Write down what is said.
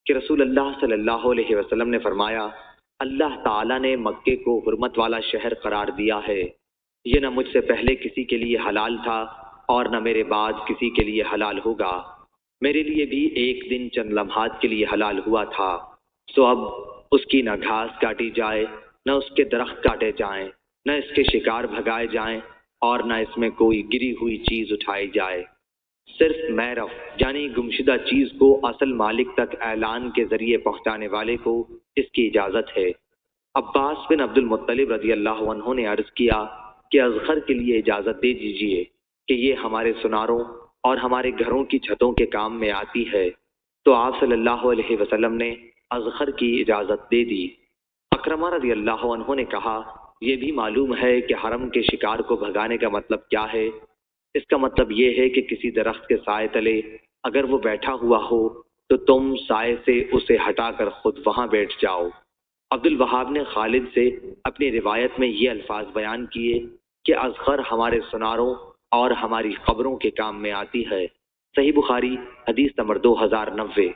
کہ رسول اللہ صلی اللہ علیہ وسلم نے فرمایا، اللہ تعالیٰ نے مکے کو حرمت والا شہر قرار دیا ہے، یہ نہ مجھ سے پہلے کسی کے لیے حلال تھا اور نہ میرے بعد کسی کے لیے حلال ہوگا، میرے لیے بھی ایک دن چند لمحات کے لیے حلال ہوا تھا، سو اب اس کی نہ گھاس کاٹی جائے، نہ اس کے درخت کاٹے جائیں، نہ اس کے شکار بھگائے جائیں، اور نہ اس میں کوئی گری ہوئی چیز اٹھائی جائے، صرف میرف یعنی گمشدہ چیز کو اصل مالک تک اعلان کے ذریعے پہنچانے والے کو اس کی اجازت ہے۔ عباس بن عبد المطلب رضی اللہ عنہ نے عرض کیا کہ اصغر کے لیے اجازت دے دیجیے کہ یہ ہمارے سناروں اور ہمارے گھروں کی چھتوں کے کام میں آتی ہے، تو آپ صلی اللہ علیہ وسلم نے اصغر کی اجازت دے دی۔ اکرمہ رضی اللہ عنہ نے کہا، یہ بھی معلوم ہے کہ حرم کے شکار کو بھگانے کا مطلب کیا ہے؟ اس کا مطلب یہ ہے کہ کسی درخت کے سائے تلے اگر وہ بیٹھا ہوا ہو تو تم سائے سے اسے ہٹا کر خود وہاں بیٹھ جاؤ۔ عبد الوہاب نے خالد سے اپنی روایت میں یہ الفاظ بیان کیے کہ اصغر ہمارے سناروں اور ہماری قبروں کے کام میں آتی ہے۔ صحیح بخاری حدیث نمبر 2090۔